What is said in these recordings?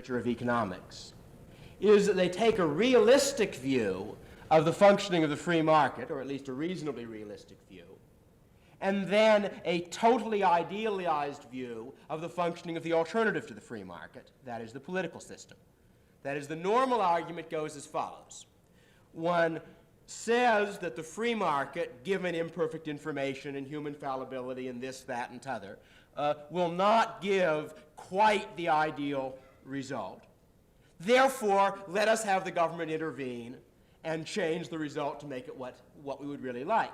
literature of economics is that they take a realistic view of the functioning of the free market, or at least a reasonably realistic view, and then a totally idealized view of the functioning of the alternative to the free market, that is the political system. That is, the normal argument goes as follows. One says that the free market, given imperfect information and human fallibility and this, that, and t'other, will not give quite the ideal result. Therefore, let us have the government intervene and change the result to make it what we would really like.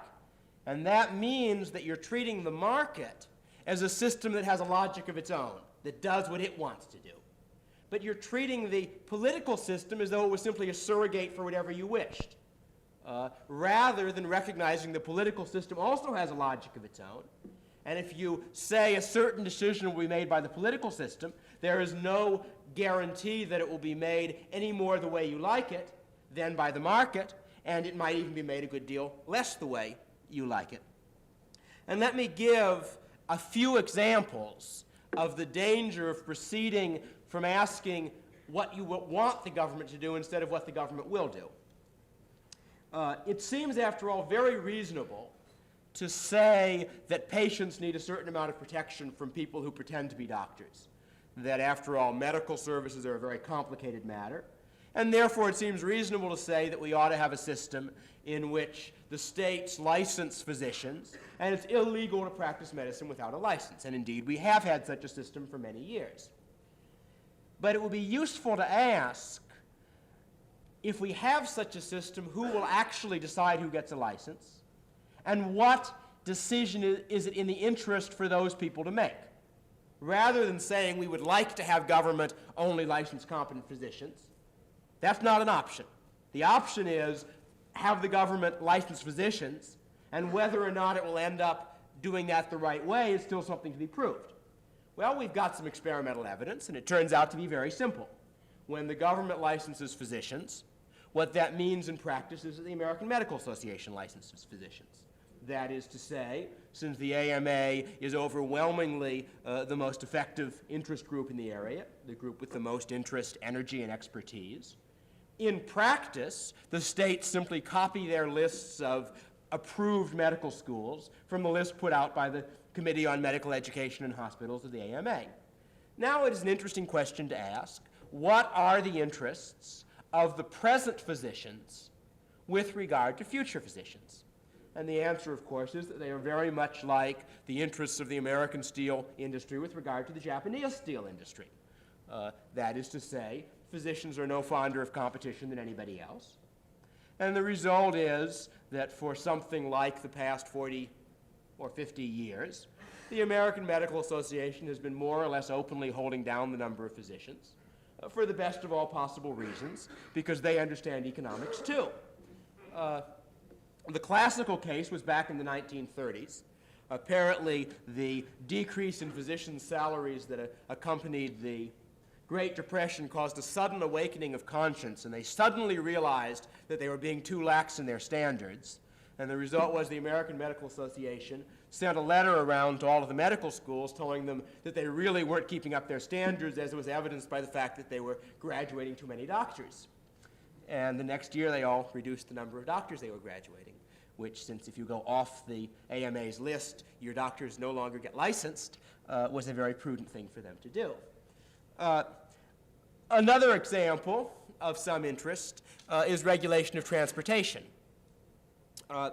And that means that you're treating the market as a system that has a logic of its own, that does what it wants to do. But you're treating the political system as though it was simply a surrogate for whatever you wished, rather than recognizing the political system also has a logic of its own. And if you say a certain decision will be made by the political system, there is no guarantee that it will be made any more the way you like it than by the market, and it might even be made a good deal less the way you like it. And let me give a few examples of the danger of proceeding from asking what you want the government to do instead of what the government will do. It seems, after all, very reasonable to say that patients need a certain amount of protection from people who pretend to be doctors, that, after all, medical services are a very complicated matter, and therefore it seems reasonable to say that we ought to have a system in which the states license physicians, and it's illegal to practice medicine without a license. And indeed, we have had such a system for many years. But it would be useful to ask, if we have such a system, who will actually decide who gets a license, and what decision is it in the interest for those people to make? Rather than saying we would like to have government only license competent physicians, that's not an option. The option is have the government license physicians, and whether or not it will end up doing that the right way is still something to be proved. Well, we've got some experimental evidence, and it turns out to be very simple. When the government licenses physicians, what that means in practice is that the American Medical Association licenses physicians. That is to say, since the AMA is overwhelmingly the most effective interest group in the area, the group with the most interest, energy, and expertise, in practice, the states simply copy their lists of approved medical schools from the list put out by the Committee on Medical Education and Hospitals of the AMA. Now it is an interesting question to ask, what are the interests of the present physicians with regard to future physicians? And the answer, of course, is that they are very much like the interests of the American steel industry with regard to the Japanese steel industry. That is to say, physicians are no fonder of competition than anybody else. And the result is that for something like the past 40 or 50 years, the American Medical Association has been more or less openly holding down the number of physicians for the best of all possible reasons, because they understand economics too. The classical case was back in the 1930s. Apparently, the decrease in physicians' salaries that accompanied the Great Depression caused a sudden awakening of conscience, and they suddenly realized that they were being too lax in their standards. And the result was the American Medical Association sent a letter around to all of the medical schools telling them that they really weren't keeping up their standards, as was evidenced by the fact that they were graduating too many doctors. And the next year, they all reduced the number of doctors they were graduating, which, since if you go off the AMA's list, your doctors no longer get licensed, was a very prudent thing for them to do. Another example of some interest is regulation of transportation. I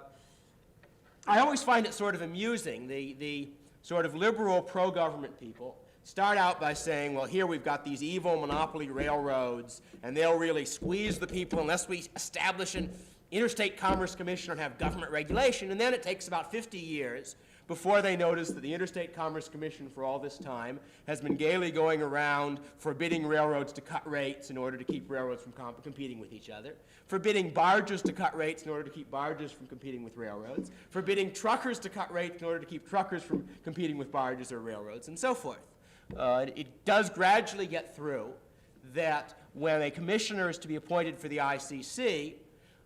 always find it sort of amusing. The sort of liberal pro-government people start out by saying, well, here we've got these evil monopoly railroads, and they'll really squeeze the people unless we establish an Interstate Commerce Commission and have government regulation. And then it takes about 50 years before they notice that the Interstate Commerce Commission for all this time has been gaily going around forbidding railroads to cut rates in order to keep railroads from competing with each other, forbidding barges to cut rates in order to keep barges from competing with railroads, forbidding truckers to cut rates in order to keep truckers from competing with barges or railroads, and so forth. It does gradually get through that when a commissioner is to be appointed for the ICC,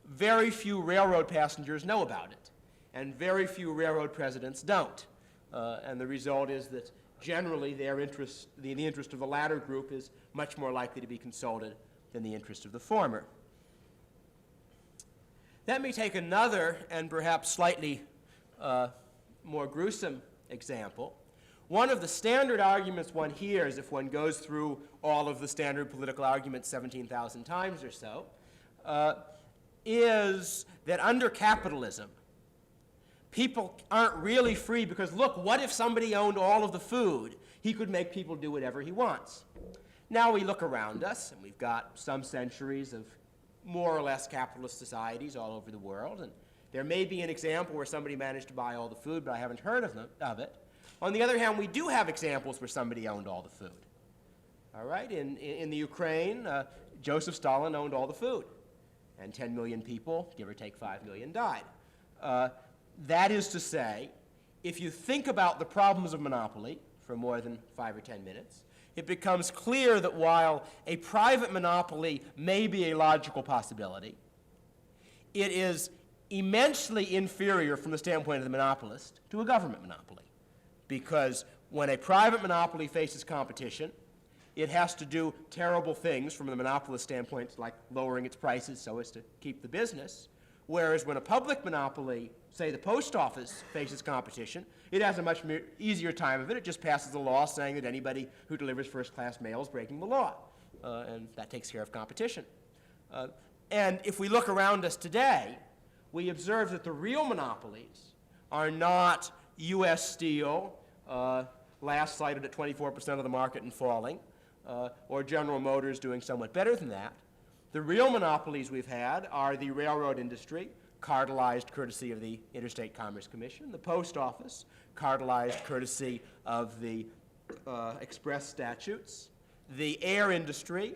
very few railroad passengers know about it, and very few railroad presidents don't. And the result is that generally their interest, the interest of the latter group is much more likely to be consulted than the interest of the former. Let me take another and perhaps slightly more gruesome example. One of the standard arguments one hears if one goes through all of the standard political arguments 17,000 times or so is that under capitalism, people aren't really free because, look, what if somebody owned all of the food? He could make people do whatever he wants. Now we look around us, and we've got some centuries of more or less capitalist societies all over the world, and there may be an example where somebody managed to buy all the food, but I haven't heard of it. On the other hand, we do have examples where somebody owned all the food. All right, in the Ukraine, Joseph Stalin owned all the food, and 10 million people, give or take 5 million, died. That is to say, if you think about the problems of monopoly for more than 5 or 10 minutes, it becomes clear that while a private monopoly may be a logical possibility, it is immensely inferior from the standpoint of the monopolist to a government monopoly. Because when a private monopoly faces competition, it has to do terrible things from the monopolist standpoint, like lowering its prices so as to keep the business. Whereas when a public monopoly, say the post office, faces competition, it has a much easier time of it. It just passes a law saying that anybody who delivers first-class mail is breaking the law. And that takes care of competition. And if we look around us today, we observe that the real monopolies are not U.S. Steel, last cited at 24% of the market and falling, or General Motors doing somewhat better than that. The real monopolies we've had are the railroad industry, cartelized courtesy of the Interstate Commerce Commission, the post office, cartelized courtesy of the express statutes, the air industry,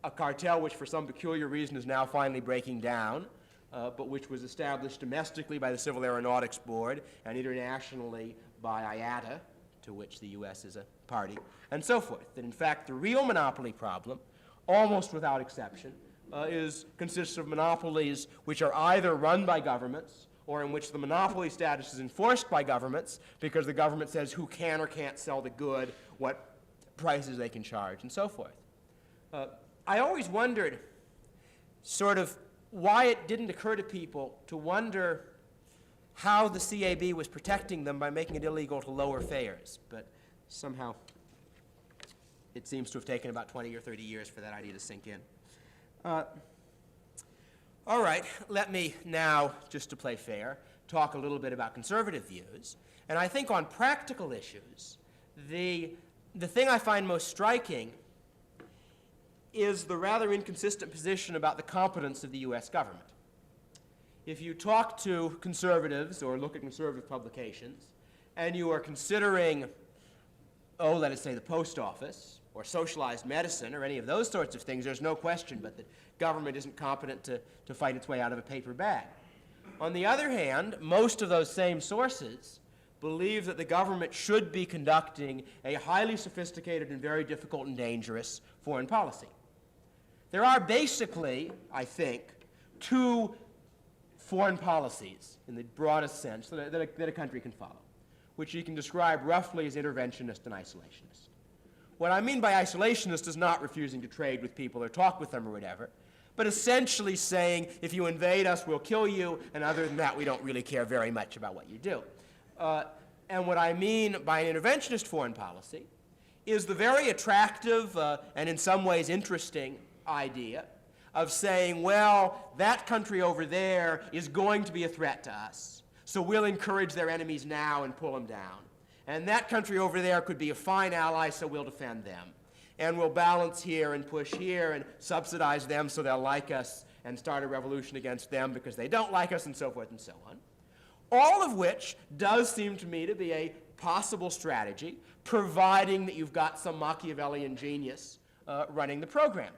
a cartel which for some peculiar reason is now finally breaking down, but which was established domestically by the Civil Aeronautics Board and internationally by IATA, to which the U.S. is a party, and so forth. That in fact the real monopoly problem, almost without exception, consists of monopolies which are either run by governments or in which the monopoly status is enforced by governments because the government says who can or can't sell the good, what prices they can charge, and so forth. I always wondered sort of why it didn't occur to people to wonder how the CAB was protecting them by making it illegal to lower fares, but somehow it seems to have taken about 20 or 30 years for that idea to sink in. All right, let me now, just to play fair, talk a little bit about conservative views. And I think on practical issues, the thing I find most striking is the rather inconsistent position about the competence of the U.S. government. If you talk to conservatives or look at conservative publications, and you are considering, let us say, the post office, or socialized medicine, or any of those sorts of things, there's no question but that government isn't competent to fight its way out of a paper bag. On the other hand, most of those same sources believe that the government should be conducting a highly sophisticated and very difficult and dangerous foreign policy. There are basically, I think, two foreign policies in the broadest sense that a country can follow, which you can describe roughly as interventionist and isolationist. What I mean by isolationist is not refusing to trade with people or talk with them or whatever, but essentially saying, if you invade us, we'll kill you, and other than that, we don't really care very much about what you do. And what I mean by an interventionist foreign policy is the very attractive and in some ways interesting idea of saying, well, that country over there is going to be a threat to us, so we'll encourage their enemies now and pull them down. And that country over there could be a fine ally, so we'll defend them. And we'll balance here and push here and subsidize them so they'll like us and start a revolution against them because they don't like us, and so forth and so on. All of which does seem to me to be a possible strategy, providing that you've got some Machiavellian genius running the program.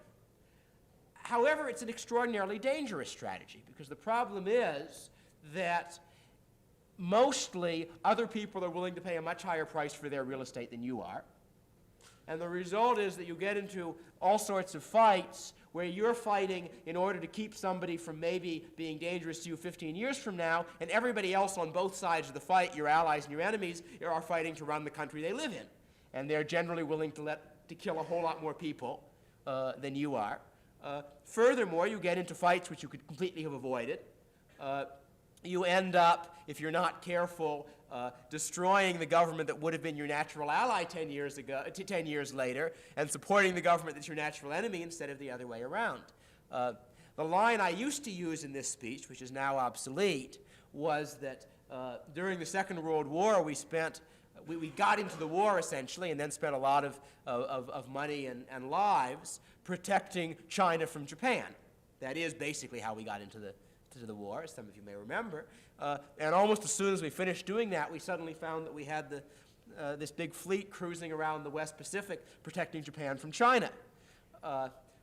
However, it's an extraordinarily dangerous strategy because the problem is that mostly other people are willing to pay a much higher price for their real estate than you are. And the result is that you get into all sorts of fights where you're fighting in order to keep somebody from maybe being dangerous to you 15 years from now, and everybody else on both sides of the fight, your allies and your enemies, are fighting to run the country they live in. and they're generally willing to kill a whole lot more people than you are. Furthermore, you get into fights which you could completely have avoided. You end up, if you're not careful, destroying the government that would have been your natural ally 10 years later, and supporting the government that's your natural enemy instead of the other way around. The line I used to use in this speech, which is now obsolete, was that during the Second World War we got into the war essentially and then spent a lot of money and lives protecting China from Japan. That is basically how we got into the war, as some of you may remember. And almost as soon as we finished doing that, we suddenly found that we had this big fleet cruising around the West Pacific protecting Japan from China.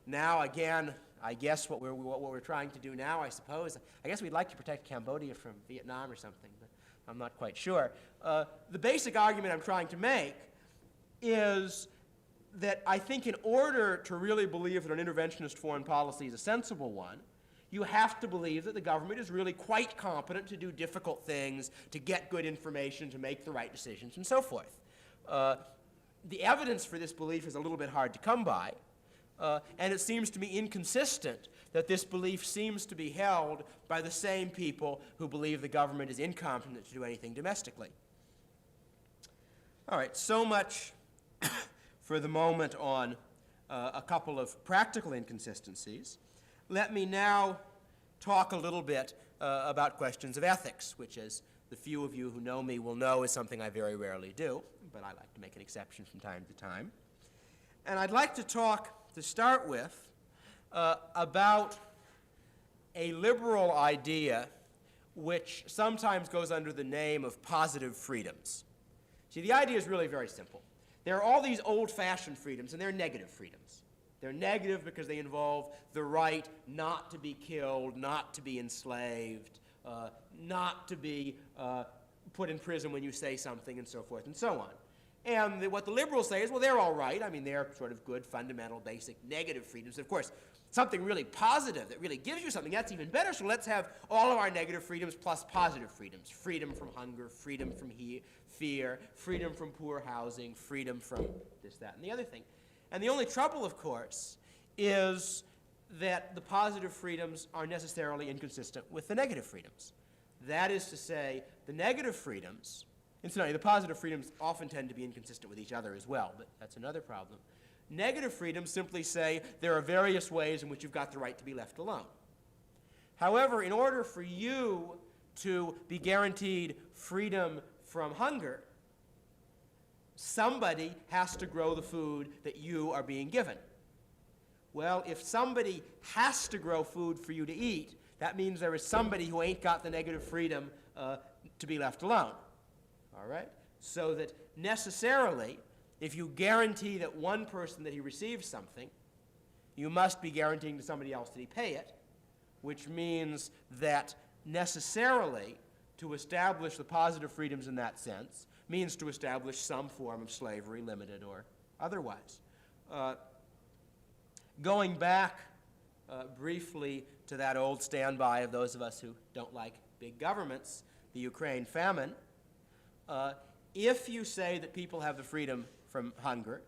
Now, again, I guess what we're trying to do now, I suppose, I guess we'd like to protect Cambodia from Vietnam or something, but I'm not quite sure. The basic argument I'm trying to make is that I think in order to really believe that an interventionist foreign policy is a sensible one, you have to believe that the government is really quite competent to do difficult things, to get good information, to make the right decisions, and so forth. The evidence for this belief is a little bit hard to come by, and it seems to me inconsistent that this belief seems to be held by the same people who believe the government is incompetent to do anything domestically. All right, so much for the moment on a couple of practical inconsistencies. Let me now talk a little bit about questions of ethics, which, as the few of you who know me will know, is something I very rarely do, but I like to make an exception from time to time. And I'd like to talk, to start with, about a liberal idea which sometimes goes under the name of positive freedoms. See, the idea is really very simple. There are all these old-fashioned freedoms, and they're negative freedoms. They're negative because they involve the right not to be killed, not to be enslaved, not to be put in prison when you say something, and so forth and so on. And what the liberals say is, well, they're all right. I mean, they're sort of good, fundamental, basic, negative freedoms. Of course, something really positive that really gives you something, that's even better. So let's have all of our negative freedoms plus positive freedoms. Freedom from hunger, freedom from fear, freedom from poor housing, freedom from this, that, and the other thing. And the only trouble, of course, is that the positive freedoms are necessarily inconsistent with the negative freedoms. That is to say, the negative freedoms, incidentally, the positive freedoms often tend to be inconsistent with each other as well, but that's another problem. Negative freedoms simply say there are various ways in which you've got the right to be left alone. However, in order for you to be guaranteed freedom from hunger, somebody has to grow the food that you are being given. Well, if somebody has to grow food for you to eat, that means there is somebody who ain't got the negative freedom to be left alone. All right? So that necessarily, if you guarantee that one person that he receives something, you must be guaranteeing to somebody else that he pay it, which means that necessarily to establish the positive freedoms in that sense means to establish some form of slavery, limited or otherwise. Going back briefly to that old standby of those of us who don't like big governments, the Ukraine famine, if you say that people have the freedom from hunger,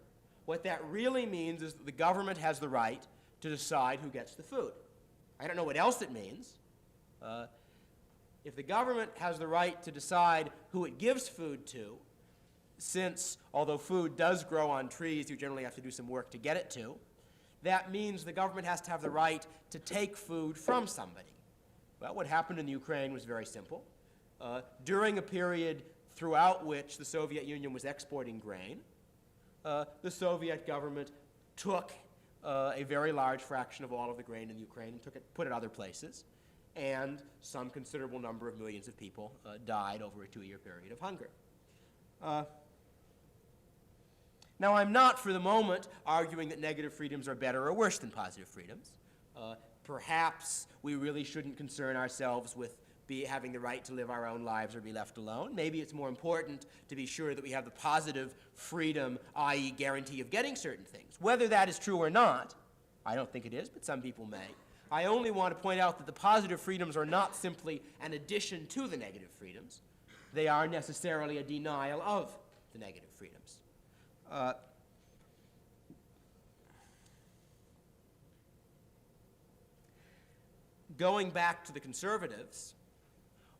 what that really means is that the government has the right to decide who gets the food. I don't know what else it means. If the government has the right to decide who it gives food to, since although food does grow on trees, you generally have to do some work to get it to, that means the government has to have the right to take food from somebody. Well, what happened in the Ukraine was very simple. During a period throughout which the Soviet Union was exporting grain, the Soviet government took a very large fraction of all of the grain in the Ukraine and put it other places, and some considerable number of millions of people died over a 2-year period of hunger. Now, I'm not for the moment arguing that negative freedoms are better or worse than positive freedoms. Perhaps we really shouldn't concern ourselves with having the right to live our own lives or be left alone. Maybe it's more important to be sure that we have the positive freedom, i.e. guarantee of getting certain things. Whether that is true or not, I don't think it is, but some people may. I only want to point out that the positive freedoms are not simply an addition to the negative freedoms. They are necessarily a denial of the negative freedoms. Going back to the conservatives,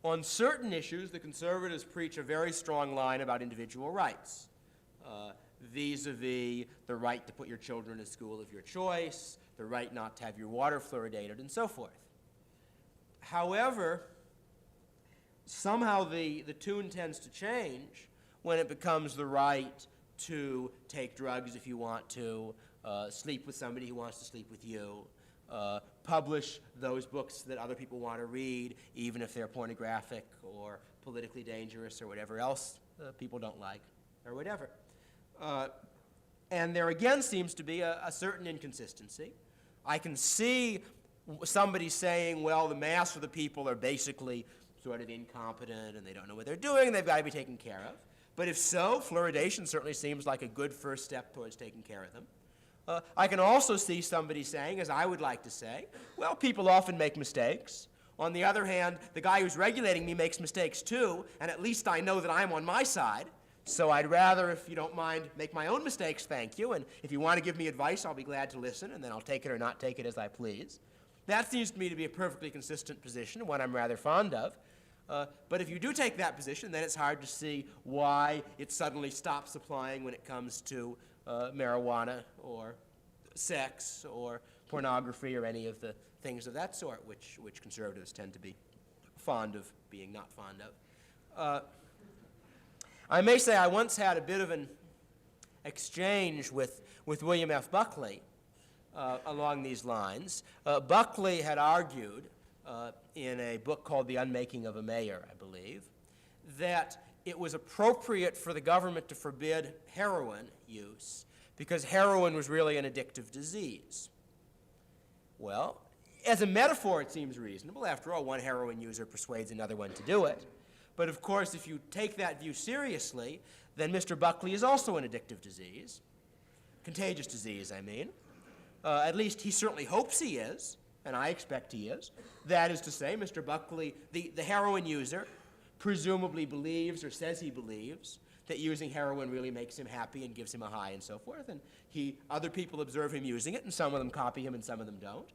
on certain issues, the conservatives preach a very strong line about individual rights, vis-a-vis the right to put your children in a school of your choice, the right not to have your water fluoridated, and so forth. However, somehow the tune tends to change when it becomes the right to take drugs if you want to, sleep with somebody who wants to sleep with you, publish those books that other people want to read, even if they're pornographic or politically dangerous or whatever else people don't like, or whatever. And there again seems to be a certain inconsistency. I can see somebody saying, well, the mass of the people are basically sort of incompetent and they don't know what they're doing and they've got to be taken care of. But if so, fluoridation certainly seems like a good first step towards taking care of them. I can also see somebody saying, as I would like to say, well, people often make mistakes. On the other hand, the guy who's regulating me makes mistakes too, and at least I know that I'm on my side. So I'd rather, if you don't mind, make my own mistakes, thank you. And if you want to give me advice, I'll be glad to listen, and then I'll take it or not take it as I please. That seems to me to be a perfectly consistent position, one I'm rather fond of. But if you do take that position, then it's hard to see why it suddenly stops applying when it comes to marijuana or sex or pornography or any of the things of that sort, which conservatives tend to be fond of being not fond of. I may say I once had a bit of an exchange with William F. Buckley along these lines. Buckley had argued in a book called The Unmaking of a Mayor, I believe, that it was appropriate for the government to forbid heroin use because heroin was really an addictive disease. Well, as a metaphor, it seems reasonable. After all, one heroin user persuades another one to do it. But of course, if you take that view seriously, then Mr. Buckley is also an addictive disease, contagious disease, I mean. At least he certainly hopes he is, and I expect he is. That is to say, Mr. Buckley, the heroin user, presumably believes or says he believes that using heroin really makes him happy and gives him a high and so forth, and other people observe him using it, and some of them copy him and some of them don't.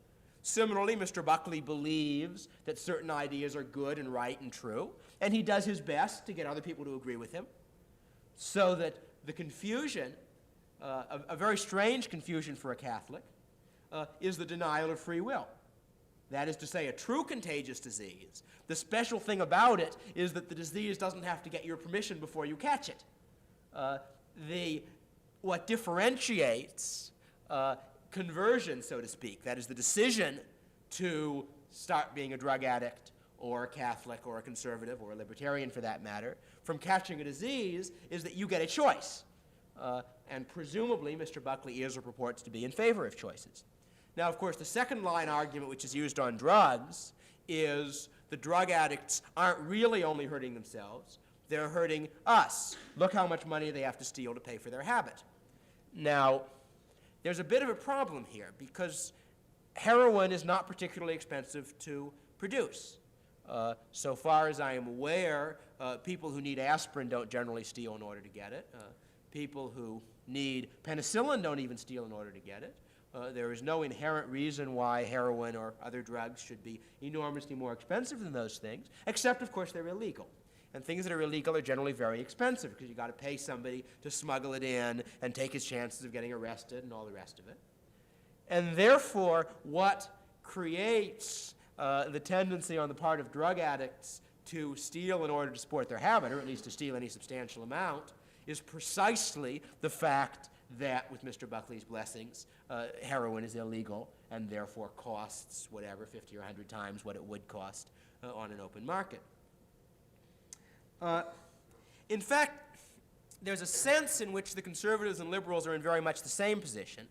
Similarly, Mr. Buckley believes that certain ideas are good and right and true, and he does his best to get other people to agree with him, so that the confusion, a very strange confusion for a Catholic, is the denial of free will. That is to say, a true contagious disease. The special thing about it is that the disease doesn't have to get your permission before you catch it. What differentiates conversion, so to speak, that is the decision to start being a drug addict or a Catholic or a conservative or a libertarian for that matter, from catching a disease is that you get a choice. And presumably Mr. Buckley is or purports to be in favor of choices. Now, of course, the second line argument which is used on drugs is the drug addicts aren't really only hurting themselves, they're hurting us. Look how much money they have to steal to pay for their habit. Now, there's a bit of a problem here because heroin is not particularly expensive to produce. So far as I am aware, people who need aspirin don't generally steal in order to get it. People who need penicillin don't even steal in order to get it. There is no inherent reason why heroin or other drugs should be enormously more expensive than those things, except, of course, they're illegal. And things that are illegal are generally very expensive because you've got to pay somebody to smuggle it in and take his chances of getting arrested and all the rest of it. And therefore, what creates the tendency on the part of drug addicts to steal in order to support their habit, or at least to steal any substantial amount, is precisely the fact that, with Mr. Buckley's blessings, heroin is illegal and therefore costs whatever, 50 or 100 times what it would cost on an open market. In fact, there's a sense in which the conservatives and liberals are in very much the same position.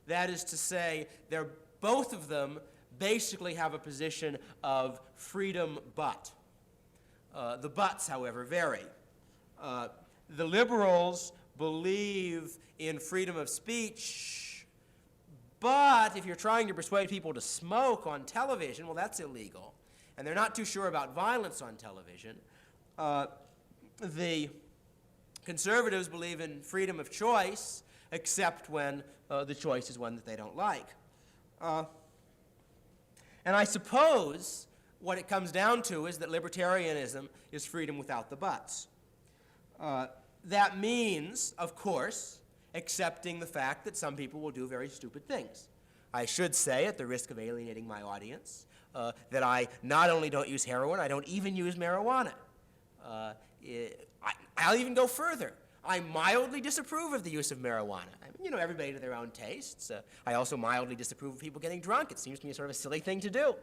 That is to say, both of them basically have a position of freedom but. The buts, however, vary. The liberals believe in freedom of speech, but if you're trying to persuade people to smoke on television, well, that's illegal. And they're not too sure about violence on television. The Conservatives believe in freedom of choice, except when the choice is one that they don't like. And I suppose what it comes down to is that libertarianism is freedom without the buts. That means, of course, accepting the fact that some people will do very stupid things. I should say, at the risk of alienating my audience, that I not only don't use heroin, I don't even use marijuana. I'll even go further. I mildly disapprove of the use of marijuana. I mean, you know, everybody to their own tastes. I also mildly disapprove of people getting drunk. It seems to me sort of a silly thing to do.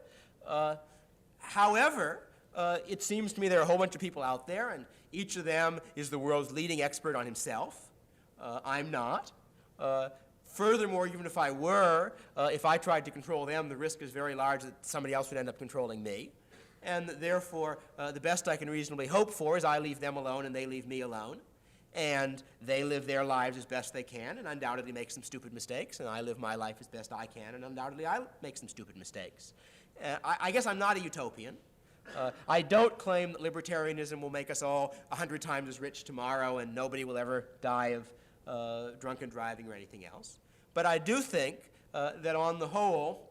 However, it seems to me there are a whole bunch of people out there, and each of them is the world's leading expert on himself. I'm not. Furthermore, even if I were, if I tried to control them, the risk is very large that somebody else would end up controlling me. And therefore, the best I can reasonably hope for is I leave them alone and they leave me alone. And they live their lives as best they can and undoubtedly make some stupid mistakes. And I live my life as best I can and undoubtedly I make some stupid mistakes. I guess I'm not a utopian. I don't claim that libertarianism will make us all 100 times as rich tomorrow and nobody will ever die of drunken driving or anything else. But I do think that on the whole,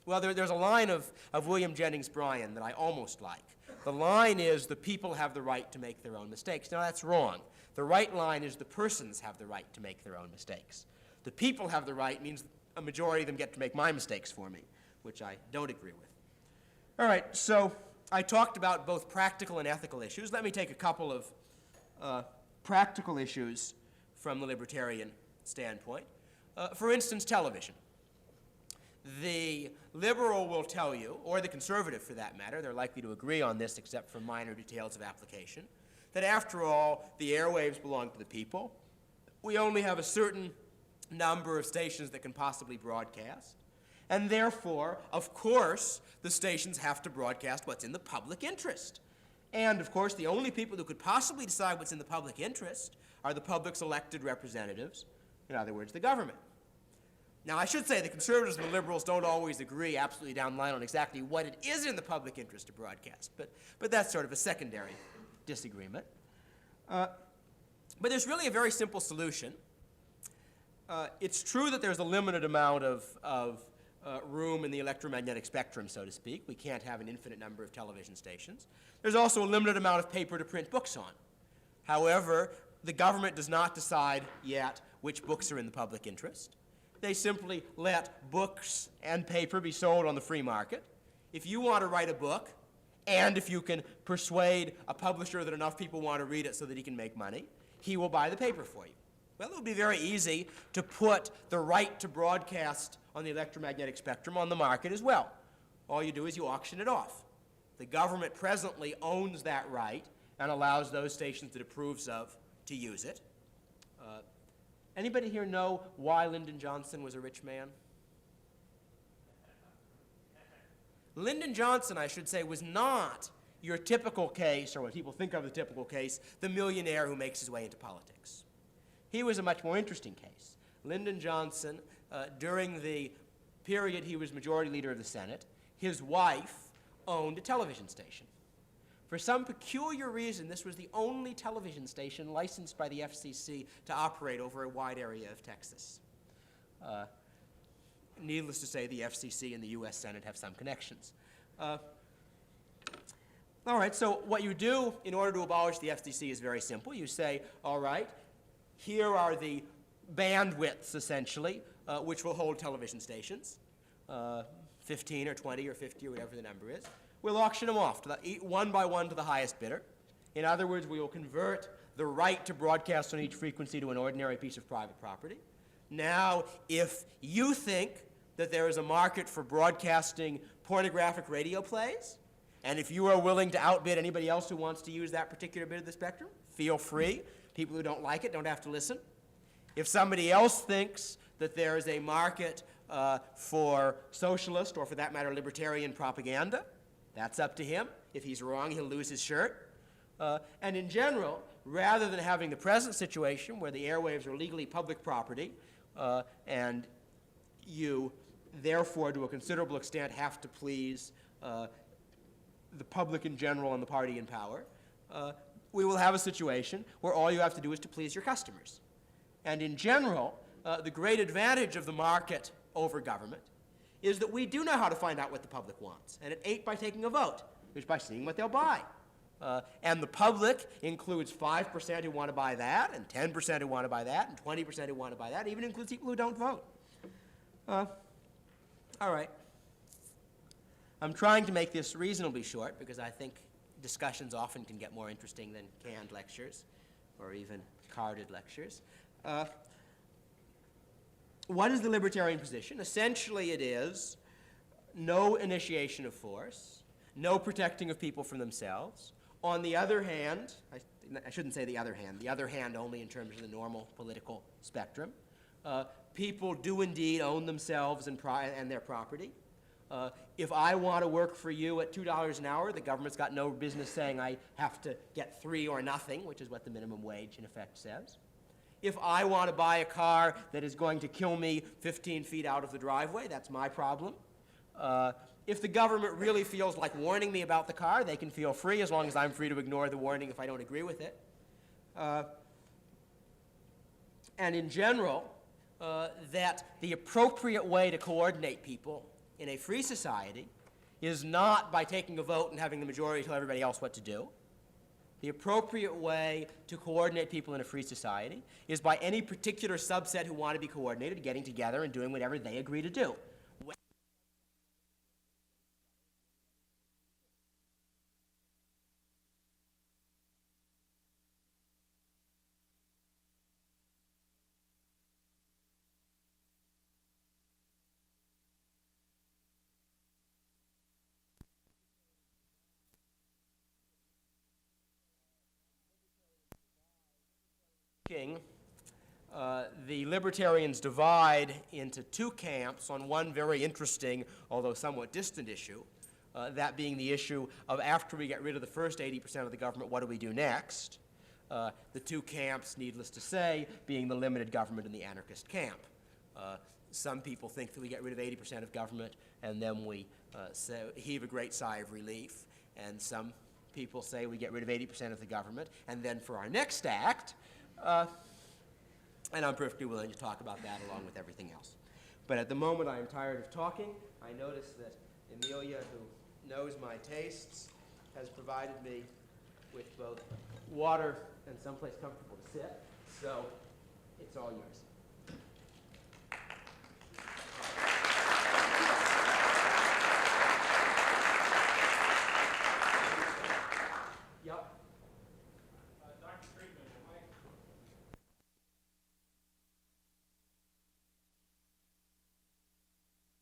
there's a line of William Jennings Bryan that I almost like. The line is the people have the right to make their own mistakes. Now that's wrong. The right line is the persons have the right to make their own mistakes. The people have the right means a majority of them get to make my mistakes for me, which I don't agree with. All right, so I talked about both practical and ethical issues. Let me take a couple of practical issues from the libertarian standpoint. For instance, television. The liberal will tell you, or the conservative for that matter, they're likely to agree on this except for minor details of application, that after all, the airwaves belong to the people. We only have a certain number of stations that can possibly broadcast. And therefore, of course, the stations have to broadcast what's in the public interest. And of course, the only people who could possibly decide what's in the public interest are the public's elected representatives, in other words, the government. Now, I should say the conservatives and the liberals don't always agree absolutely down the line on exactly what it is in the public interest to broadcast, but that's sort of a secondary disagreement. But there's really a very simple solution. It's true that there's a limited amount of room in the electromagnetic spectrum, so to speak. We can't have an infinite number of television stations. There's also a limited amount of paper to print books on. However, the government does not decide yet which books are in the public interest. They simply let books and paper be sold on the free market. If you want to write a book, and if you can persuade a publisher that enough people want to read it so that he can make money, he will buy the paper for you. Well, it would be very easy to put the right to broadcast on the electromagnetic spectrum on the market as well. All you do is you auction it off. The government presently owns that right and allows those stations it approves of to use it. Anybody here know why Lyndon Johnson was a rich man? Lyndon Johnson, I should say, was not your typical case, or what people think of the typical case, the millionaire who makes his way into politics. He was a much more interesting case. Lyndon Johnson, during the period he was majority leader of the Senate, his wife owned a television station. For some peculiar reason, this was the only television station licensed by the FCC to operate over a wide area of Texas. Needless to say, the FCC and the U.S. Senate have some connections. All right, so what you do in order to abolish the FCC is very simple. You say, all right, here are the bandwidths, essentially, which will hold television stations, 15 or 20 or 50 or whatever the number is. We'll auction them off one by one to the highest bidder. In other words, we will convert the right to broadcast on each frequency to an ordinary piece of private property. Now, if you think that there is a market for broadcasting pornographic radio plays, and if you are willing to outbid anybody else who wants to use that particular bit of the spectrum, feel free. People who don't like it don't have to listen. If somebody else thinks that there is a market for socialist, or for that matter, libertarian propaganda, that's up to him. If he's wrong, he'll lose his shirt. And in general, rather than having the present situation where the airwaves are legally public property, and you therefore, to a considerable extent, have to please the public in general and the party in power, we will have a situation where all you have to do is to please your customers. And in general, the great advantage of the market over government is that we do know how to find out what the public wants. And it ain't by taking a vote. It's by seeing what they'll buy. And the public includes 5% who want to buy that, and 10% who want to buy that, and 20% who want to buy that. It even includes people who don't vote. All right. I'm trying to make this reasonably short because I think discussions often can get more interesting than canned lectures or even carded lectures. What is the libertarian position? Essentially it is no initiation of force, no protecting of people from themselves. On the other hand, I shouldn't say the other hand only in terms of the normal political spectrum. People do indeed own themselves and their property. If I want to work for you at $2 an hour, the government's got no business saying I have to get 3 or nothing, which is what the minimum wage in effect says. If I want to buy a car that is going to kill me 15 feet out of the driveway, that's my problem. If the government really feels like warning me about the car, they can feel free as long as I'm free to ignore the warning if I don't agree with it. And in general, that the appropriate way to coordinate people in a free society is not by taking a vote and having the majority tell everybody else what to do. The appropriate way to coordinate people in a free society is by any particular subset who want to be coordinated getting together and doing whatever they agree to do. The libertarians divide into 2 camps on one very interesting, although somewhat distant issue, that being the issue of after we get rid of the first 80% of the government, what do we do next? The 2 camps, needless to say, being the limited government and the anarchist camp. Some people think that we get rid of 80% of government and then we heave a great sigh of relief, and some people say we get rid of 80% of the government, and then for our next act, and I'm perfectly willing to talk about that along with everything else. But at the moment I am tired of talking. I notice that Amelia, who knows my tastes, has provided me with both water and someplace comfortable to sit, so it's all yours.